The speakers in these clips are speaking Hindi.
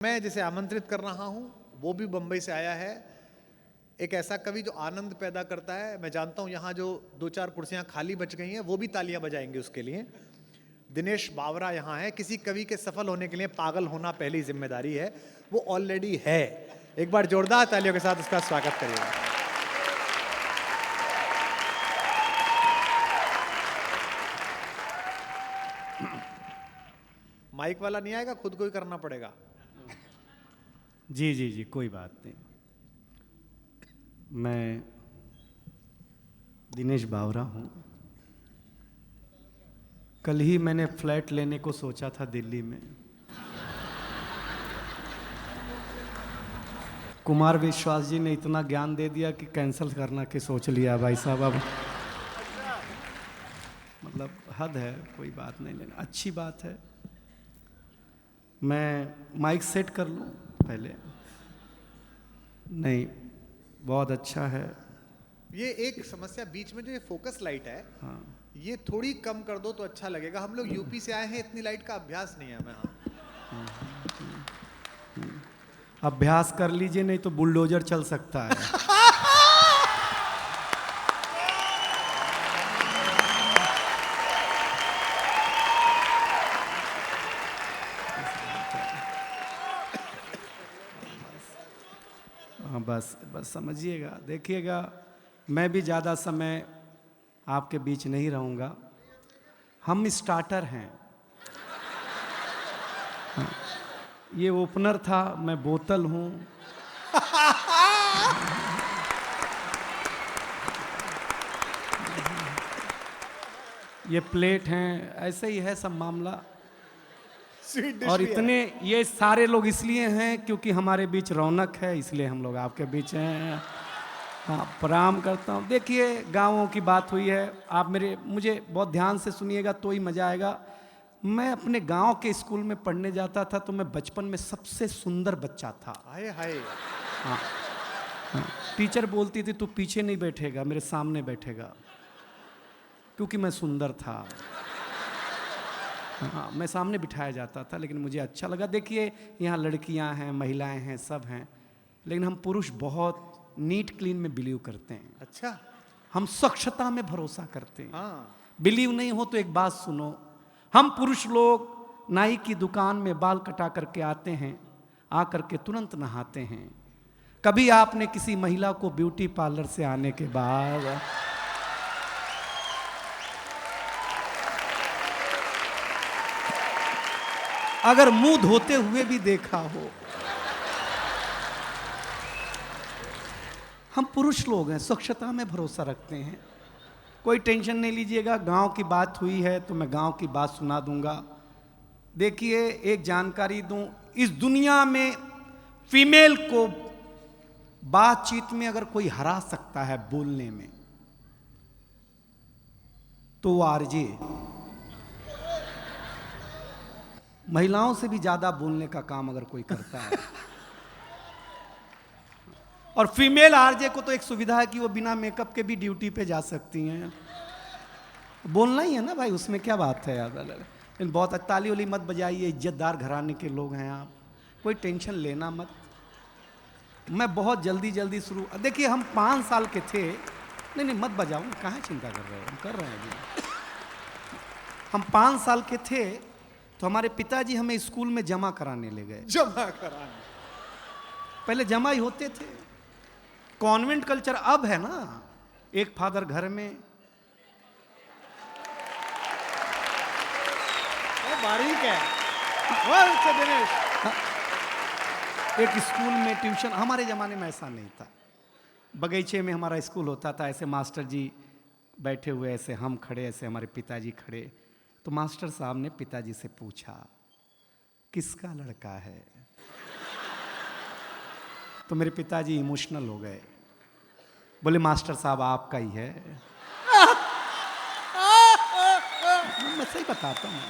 मैं जिसे आमंत्रित कर रहा हूं वो भी बंबई से आया है। एक ऐसा कवि जो आनंद पैदा करता है। मैं जानता हूं यहां जो दो चार कुर्सियां खाली बच गई हैं वो भी तालियां बजाएंगे उसके लिए। दिनेश बावरा यहां है। किसी कवि के सफल होने के लिए पागल होना पहली जिम्मेदारी है, वो ऑलरेडी है। एक बार जोरदार तालियों के साथ उसका स्वागत करिएगा। माइक वाला नहीं आएगा, खुद को ही करना पड़ेगा। जी जी जी, कोई बात नहीं। मैं दिनेश बावरा हूँ। कल ही मैंने फ्लैट लेने को सोचा था दिल्ली में। कुमार विश्वास जी ने इतना ज्ञान दे दिया कि कैंसिल करना के सोच लिया भाई साहब। अब मतलब हद है, कोई बात नहीं, लेना अच्छी बात है। मैं माइक सेट कर लूँ पहले? नहीं, बहुत अच्छा है। ये एक समस्या बीच में जो ये फोकस लाइट है, हाँ, ये थोड़ी कम कर दो तो अच्छा लगेगा। हम लोग यूपी से आए हैं, इतनी लाइट का अभ्यास नहीं है हमें। अभ्यास कर लीजिए, नहीं तो बुलडोजर चल सकता है। हाँ, बस समझिएगा, देखिएगा। मैं भी ज़्यादा समय आपके बीच नहीं रहूँगा। हम स्टार्टर हैं। हाँ, ये ओपनर था, मैं बोतल हूँ। ये प्लेट हैं, ऐसे ही है सब मामला। और इतने ये सारे लोग इसलिए हैं क्योंकि हमारे बीच रौनक है, इसलिए हम लोग आपके बीच हैं। हाँ, प्रणाम करता हूँ। देखिए, गाँवों की बात हुई है, आप मुझे बहुत ध्यान से सुनिएगा तो ही मज़ा आएगा। मैं अपने गांव के स्कूल में पढ़ने जाता था, तो मैं बचपन में सबसे सुंदर बच्चा था। हाय हाय। हाँ, हाँ, टीचर बोलती थी तू पीछे नहीं बैठेगा, मेरे सामने बैठेगा, क्योंकि मैं सुंदर था। हाँ, मैं सामने बिठाया जाता था, लेकिन मुझे अच्छा लगा। देखिए, यहाँ लड़कियाँ हैं, महिलाएं हैं, सब हैं, लेकिन हम पुरुष बहुत नीट क्लीन में बिलीव करते हैं। अच्छा। हम स्वच्छता में भरोसा करते हैं। हाँ। बिलीव नहीं हो तो एक बात सुनो। हम पुरुष लोग नाई की दुकान में बाल कटा करके आते हैं, आकर के तुरंत नहाते हैं। कभी आपने किसी महिला को ब्यूटी पार्लर से आने के बाद अगर मुंह धोते हुए भी देखा हो? हम पुरुष लोग हैं, स्वच्छता में भरोसा रखते हैं। कोई टेंशन नहीं लीजिएगा। गांव की बात हुई है तो मैं गांव की बात सुना दूंगा। देखिए, एक जानकारी दूं, इस दुनिया में फीमेल को बातचीत में अगर कोई हरा सकता है बोलने में, तो वो आरजे। महिलाओं से भी ज्यादा बोलने का काम अगर कोई करता है। और फीमेल आरजे को तो एक सुविधा है कि वो बिना मेकअप के भी ड्यूटी पे जा सकती हैं। बोलना ही है ना भाई, उसमें क्या बात है यार। लेकिन बहुत ताली वाली मत बजाइए, इज्जतदार घराने के लोग हैं आप, कोई टेंशन लेना मत। मैं बहुत जल्दी शुरू। देखिए, हम 5 साल के थे। नहीं मत बजाओ, कहाँ चिंता कर रहे हो, हम कर रहे हैं अभी। हम 5 साल के थे तो हमारे पिताजी हमें स्कूल में जमा कराने ले गए। जमा कराने? पहले जमा ही होते थे। कॉन्वेंट कल्चर अब है ना, एक फादर घर में। बारीक है। वाह दिनेश। एक स्कूल में ट्यूशन। हमारे ज़माने में ऐसा नहीं था। बगीचे में हमारा स्कूल होता था, ऐसे मास्टर जी बैठे हुए, ऐसे हम खड़े, ऐसे हमारे पिताजी खड़े। तो मास्टर साहब ने पिताजी से पूछा, किसका लड़का है? तो मेरे पिताजी इमोशनल हो गए, बोले मास्टर साहब आपका ही है। मैं सही बताता हूँ।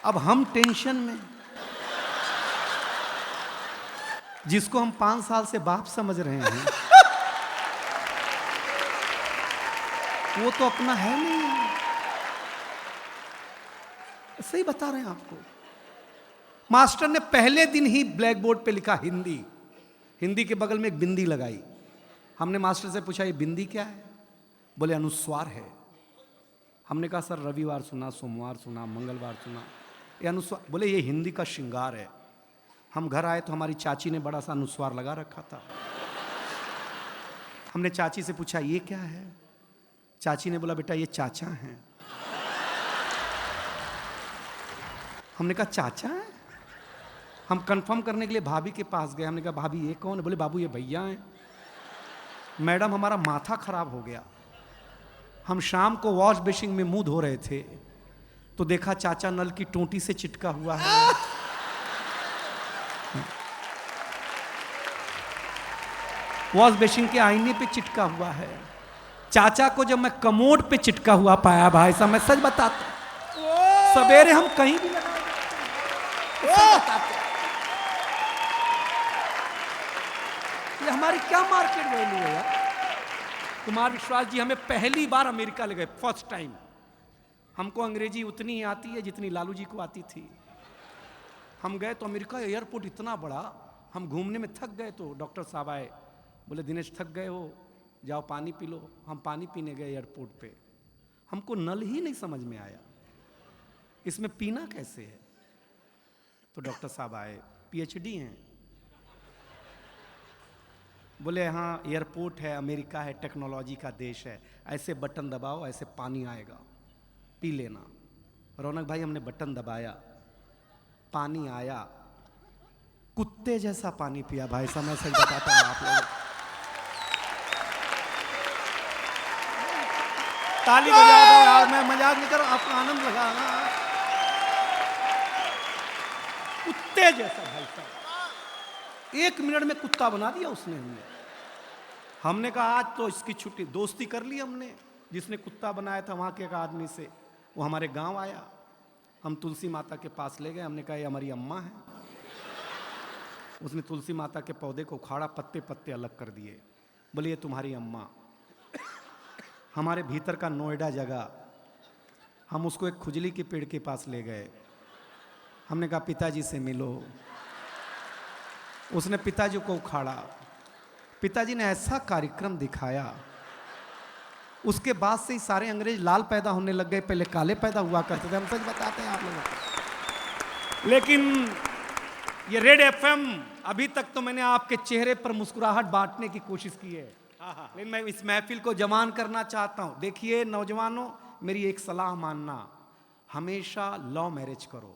अब हम टेंशन में, जिसको हम 5 साल से बाप समझ रहे हैं, वो तो अपना है नहीं। सही बता रहे हैं आपको। मास्टर ने पहले दिन ही ब्लैक बोर्ड पे लिखा हिंदी, हिंदी के बगल में एक बिंदी लगाई। हमने मास्टर से पूछा ये बिंदी क्या है? बोले अनुस्वार है। हमने कहा सर रविवार सुना, सोमवार सुना, मंगलवार सुना, ये अनुस्वार? बोले ये हिंदी का श्रृंगार है। हम घर आए तो हमारी चाची ने बड़ा सा अनुस्वार लगा रखा था। हमने चाची से पूछा ये क्या है? चाची ने बोला बेटा ये चाचा हैं। हमने कहा चाचा है? हम कंफर्म करने के लिए भाभी के पास गए। हमने कहा भाभी ये कौन है? बोले बाबू ये भैया हैं। मैडम हमारा माथा खराब हो गया। हम शाम को वॉश बेसिन में मुंह धो रहे थे तो देखा चाचा नल की टोंटी से चिटका हुआ है। वॉश बेसिन के आईने पे चिटका हुआ है। चाचा को जब मैं कमोड पे चिटका हुआ पाया भाई साहब, मैं सच बताता, सवेरे हम कहीं भी लगा ये हमारी क्या मार्केट वैल्यू है यार? कुमार विश्वास जी हमें पहली बार अमेरिका ले गए, फर्स्ट टाइम। हमको अंग्रेजी उतनी ही आती है जितनी लालू जी को आती थी। हम गए तो अमेरिका एयरपोर्ट इतना बड़ा, हम घूमने में थक गए तो डॉक्टर साहब आए, बोले दिनेश थक गए हो, जाओ पानी पी लो। हम पानी पीने गए एयरपोर्ट पे, हमको नल ही नहीं समझ में आया, इसमें पीना कैसे है? तो डॉक्टर साहब आए, पीएचडी हैं, बोले हाँ एयरपोर्ट है, अमेरिका है, टेक्नोलॉजी का देश है, ऐसे बटन दबाओ ऐसे पानी आएगा, पी लेना। रौनक भाई हमने बटन दबाया, पानी आया, कुत्ते जैसा पानी पिया भाई साहब, मैं सही बताता हूँ आप लोग। ताली बजा दो यार, मैं मजाक नहीं कर रहा हूं, आपको आनंद लगा ना? कुत्ते जैसा भाई साहब, 1 मिनट में कुत्ता बना दिया उसने। हमने कहा आज तो इसकी छुट्टी, दोस्ती कर ली हमने। जिसने कुत्ता बनाया था वहां के एक आदमी से, वो हमारे गांव आया, हम तुलसी माता के पास ले गए। हमने कहा ये हमारी अम्मा है। उसने तुलसी माता के पौधे को उखाड़ा, पत्ते पत्ते अलग कर दिए, बोले ये तुम्हारी अम्मा। हमारे भीतर का नोएडा जगह, हम उसको एक खुजली के पेड़ के पास ले गए। हमने कहा पिताजी से मिलो। उसने पिताजी को उखाड़ा, पिताजी ने ऐसा कार्यक्रम दिखाया, उसके बाद से ही सारे अंग्रेज लाल पैदा होने लग गए, पहले काले पैदा हुआ करते थे। हम सच बताते हैं आप लोगों को। लेकिन ये रेड एफएम, अभी तक तो मैंने आपके चेहरे पर मुस्कुराहट बांटने की कोशिश की है, लेकिन मैं इस महफिल को जवान करना चाहता हूं। देखिए नौजवानों, मेरी एक सलाह मानना, हमेशा लव मैरिज करो,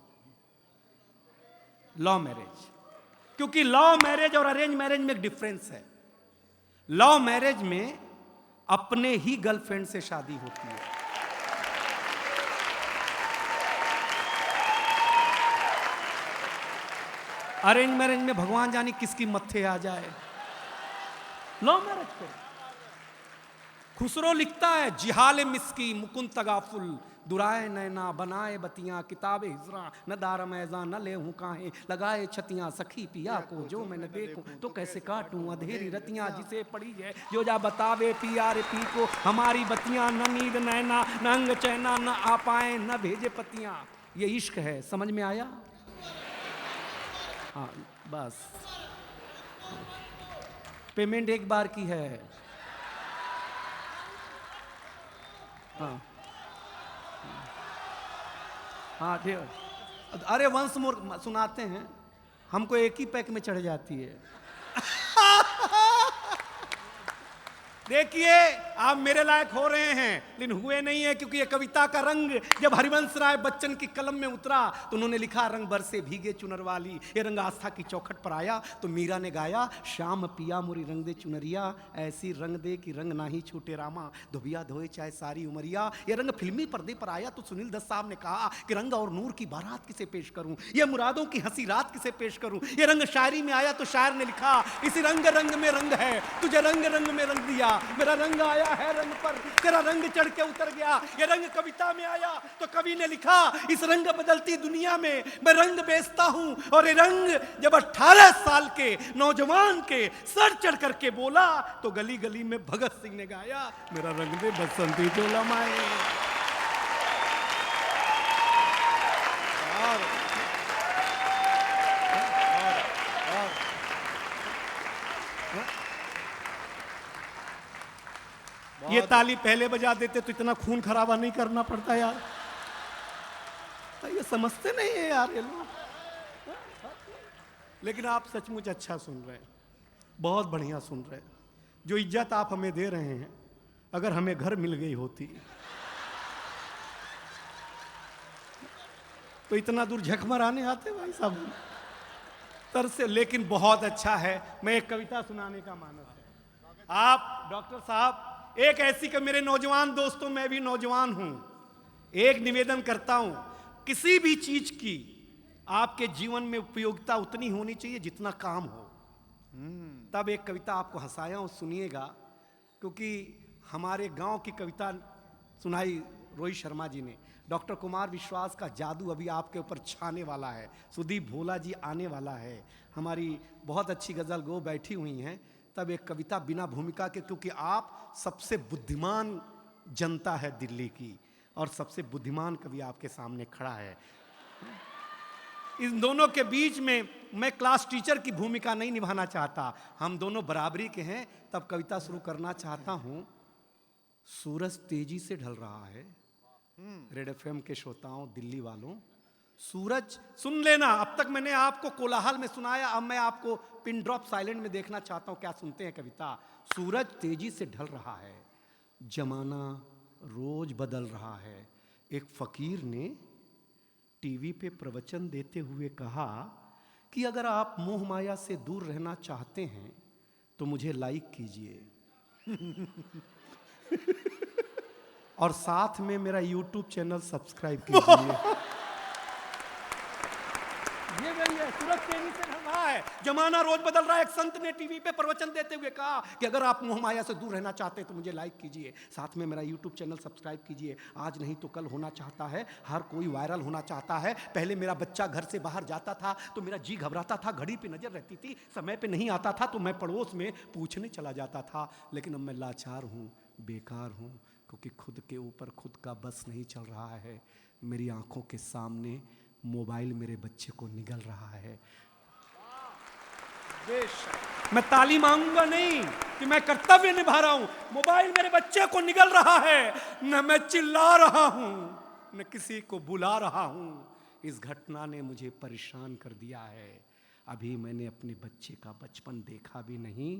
लव मैरिज। क्योंकि लव मैरिज और अरेंज मैरिज में एक डिफरेंस है। लव मैरिज में अपने ही गर्लफ्रेंड से शादी होती है, अरेंज मैरिज में भगवान जाने किसकी मत्थे आ जाए। लव मैरिज करो। खुसरो लिखता है, जिहाल मिस्की मुकुंद तगाफुल, दुराए नैना बनाए बतियां, किताबे हिजरा न दार मैजा न ले हूं काहे, लगाए छतियां सखी पिया को जो मैं न देखूं तो कैसे काटूं अधेरी रतियां, जिसे पड़ी है जो जा बतावे पिया रे पी को, हमारी बतियां न नींद नैना न अंग चैना न आ पाए न भेजे पतियां। ये इश्क है, समझ में आया? हाँ बस, पेमेंट एक बार की है। हाँ हाँ ठीक। अरे वंस मोर सुनाते हैं, हमको एक ही पैक में चढ़ जाती है। देखिए आप मेरे लायक हो रहे हैं, लेकिन हुए नहीं है, क्योंकि ये कविता का रंग जब हरिवंश राय बच्चन की कलम में उतरा तो उन्होंने लिखा, रंग बरसे भीगे चुनर वाली। ये रंग आस्था की चौखट पर आया तो मीरा ने गाया, श्याम पिया मुरी रंग दे चुनरिया, ऐसी रंग दे कि रंग ना ही छूटे रामा, धोबिया धोए चाहे सारी उमरिया। ये रंग फिल्मी पर्दे पर आया तो सुनील दत्त साहब ने कहा कि रंग और नूर की बारात किसे पेश करूं, ये मुरादों की हंसी रात किसे पेश करूं। ये रंग शायरी में आया तो शायर ने लिखा, इसी रंग रंग में रंग है, तुझे रंग रंग में रंग दिया, मेरा रंग आया है रंग पर, तेरा रंग चढ़ के उतर गया। ये रंग कविता में आया तो कवि ने लिखा, इस रंग बदलती दुनिया में मैं रंग बेचता हूं। और ये रंग जब 18 साल के नौजवान के सर चढ़ करके बोला तो गली गली में भगत सिंह ने गाया, मेरा रंग दे बसंती चोला माए। ये ताली पहले बजा देते तो इतना खून खराबा नहीं करना पड़ता यार। ये समझते नहीं है यार ये लोग। लेकिन आप सचमुच अच्छा सुन रहे हैं, बहुत बढ़िया सुन रहे हैं। जो इज्जत आप हमें दे रहे हैं, अगर हमें घर मिल गई होती तो इतना दूर झक मराने आते भाई साहब तर से। लेकिन बहुत अच्छा है। मैं एक कविता सुनाने का मानस है। आप डॉक्टर साहब एक ऐसी कि मेरे नौजवान दोस्तों, मैं भी नौजवान हूं, एक निवेदन करता हूं, किसी भी चीज की आपके जीवन में उपयोगिता उतनी होनी चाहिए जितना काम हो। तब एक कविता आपको हंसाया हूं, सुनिएगा, क्योंकि हमारे गांव की कविता सुनाई रोहित शर्मा जी ने। डॉक्टर कुमार विश्वास का जादू अभी आपके ऊपर छाने वाला है। सुदीप भोला जी आने वाला है, हमारी बहुत अच्छी गजल गो बैठी हुई हैं। तब एक कविता बिना भूमिका के, क्योंकि आप सबसे बुद्धिमान जनता है दिल्ली की और सबसे बुद्धिमान कवि आपके सामने खड़ा है। इन दोनों के बीच में मैं क्लास टीचर की भूमिका नहीं निभाना चाहता, हम दोनों बराबरी के हैं। तब कविता शुरू करना चाहता हूं। सूरज तेजी से ढल रहा है। रेड एफएम के श्रोताओं, दिल्ली वालों, सूरज सुन लेना। अब तक मैंने आपको कोलाहल में सुनाया, अब मैं आपको पिन ड्रॉप साइलेंट में देखना चाहता हूं क्या सुनते हैं कविता। सूरज तेजी से ढल रहा है, जमाना रोज बदल रहा है। एक फकीर ने टीवी पे प्रवचन देते हुए कहा कि अगर आप मोह माया से दूर रहना चाहते हैं तो मुझे लाइक कीजिए और साथ में मेरा YouTube चैनल सब्सक्राइब कीजिए। ये वही है, सूरज तेजी से ढल रहा है, जमाना रोज बदल रहा है। एक संत ने टीवी पे प्रवचन देते हुए कहा कि अगर आप मोह माया से दूर रहना चाहते हैं तो मुझे लाइक कीजिए, साथ में मेरा YouTube चैनल सब्सक्राइब कीजिए। आज नहीं तो कल होना चाहता है, हर कोई वायरल होना चाहता है। पहले मेरा बच्चा घर से बाहर जाता था तो मेरा जी घबराता था, घड़ी पे नजर रहती थी, समय पे नहीं आता था तो मैं पड़ोस में पूछने चला जाता था। लेकिन अब मैं लाचार हूँ, बेकार हूँ, क्योंकि खुद के ऊपर खुद का बस नहीं चल रहा है। मेरी आंखों के सामने मोबाइल मेरे बच्चे को निगल रहा है। मैं ताली मांगूंगा नहीं कि मैं कर्तव्य निभा रहा हूं, मोबाइल मेरे बच्चे को निगल रहा है। न मैं चिल्ला रहा हूं, न किसी को बुला रहा हूं। इस घटना ने मुझे परेशान कर दिया है। अभी मैंने अपने बच्चे का बचपन देखा भी नहीं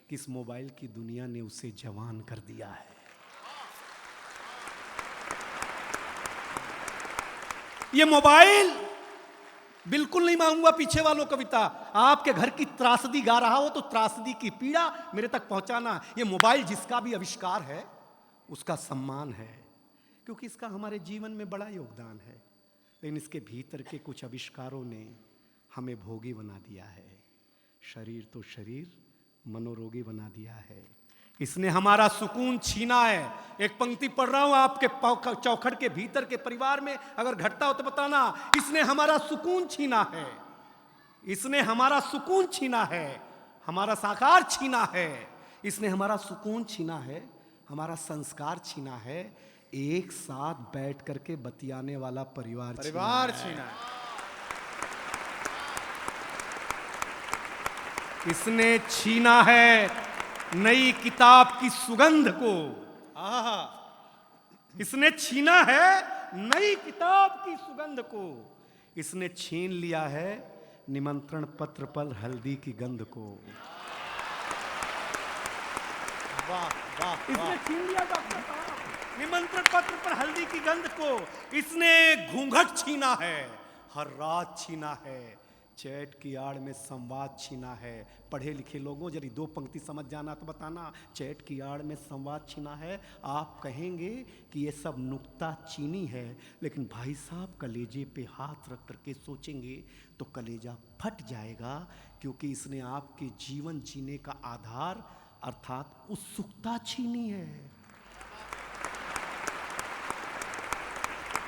कि इस मोबाइल की दुनिया ने उसे जवान कर दिया है। ये मोबाइल बिल्कुल नहीं मांगूंगा पीछे वालों कविता। आपके घर की त्रासदी गा रहा हो तो त्रासदी की पीड़ा मेरे तक पहुंचाना। ये मोबाइल जिसका भी आविष्कार है उसका सम्मान है, क्योंकि इसका हमारे जीवन में बड़ा योगदान है। लेकिन इसके भीतर के कुछ आविष्कारों ने हमें भोगी बना दिया है। शरीर तो शरीर, मनोरोगी बना दिया है। इसने हमारा सुकून छीना है। एक पंक्ति पढ़ रहा हूं आपके चौखट के भीतर के परिवार में अगर घटता हो तो बताना। इसने हमारा सुकून छीना है, इसने हमारा सुकून छीना है, हमारा साकार छीना है। इसने हमारा सुकून छीना है, हमारा संस्कार छीना है। एक साथ बैठ करके बतियाने वाला परिवार छीना है। इसने छीना है नई किताब की सुगंध को। इसने छीना है नई किताब की सुगंध को। इसने छीन लिया है निमंत्रण पत्र पर हल्दी की गंध को। वाह वाह, इसने छीन लिया डॉक्टर साहब निमंत्रण पत्र पर हल्दी की गंध को। इसने घूंघट छीना है, हर रात छीना है, चैट की आड़ में संवाद छीना है। पढ़े लिखे लोगों जरी दो पंक्ति समझ जाना तो बताना। चैट की आड़ में संवाद छीना है। आप कहेंगे कि ये सब नुक्ता चीनी है, लेकिन भाई साहब कलेजे पे हाथ रख करके सोचेंगे तो कलेजा फट जाएगा, क्योंकि इसने आपके जीवन जीने का आधार अर्थात उत्सुकता छीनी है।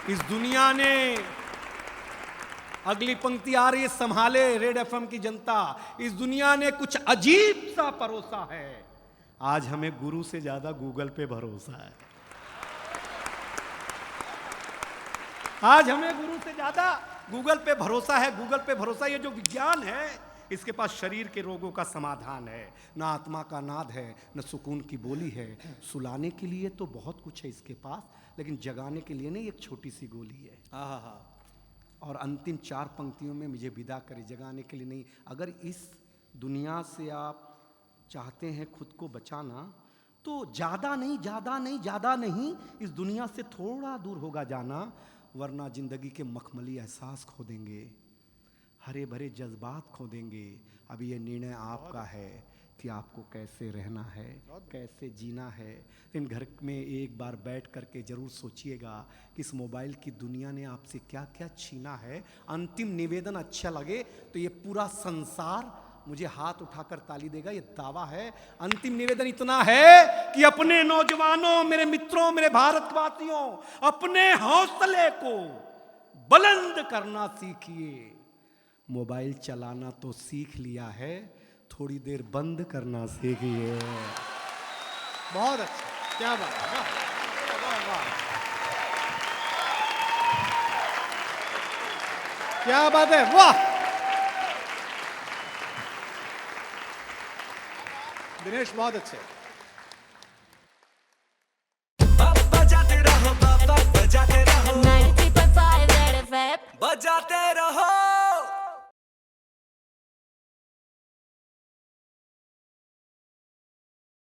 इस दुनिया ने, अगली पंक्ति आ रही है, संभाले रेड एफएम की जनता, इस दुनिया ने कुछ अजीब सा परोसा है। आज हमें गुरु से ज्यादा गूगल पे भरोसा है। आज हमें गुरु से ज्यादा गूगल पे भरोसा है। गूगल पे भरोसा, ये जो विज्ञान है इसके पास शरीर के रोगों का समाधान है, ना आत्मा का नाद है, न सुकून की बोली है। सुलाने के लिए तो बहुत कुछ है इसके पास, लेकिन जगाने के लिए नहीं, एक छोटी सी गोली है। हाँ हाँ। और अंतिम 4 पंक्तियों में मुझे विदा करे, जगाने के लिए नहीं। अगर इस दुनिया से आप चाहते हैं खुद को बचाना, तो ज़्यादा नहीं, ज़्यादा नहीं, ज़्यादा नहीं, इस दुनिया से थोड़ा दूर होगा जाना, वरना जिंदगी के मखमली एहसास खो देंगे, हरे भरे जज्बात खो देंगे। अभी ये निर्णय आपका है कि आपको कैसे रहना है, कैसे जीना है। इन घर में एक बार बैठ करके जरूर सोचिएगा कि इस मोबाइल की दुनिया ने आपसे क्या क्या छीना है। अंतिम निवेदन अच्छा लगे तो ये पूरा संसार मुझे हाथ उठाकर ताली देगा, ये दावा है। अंतिम निवेदन इतना है कि अपने नौजवानों, मेरे मित्रों, मेरे भारतवासियों, अपने हौसले को बुलंद करना सीखिए। मोबाइल चलाना तो सीख लिया है, थोड़ी देर बंद करना सीखिए। बहुत अच्छा, क्या बात है, वाह वाह वाह, क्या बात है, वाह। दिनेश बहुत अच्छे। बजाते रहो बाबा, बजाते रहो 93.5 Red FM बजाते रहो।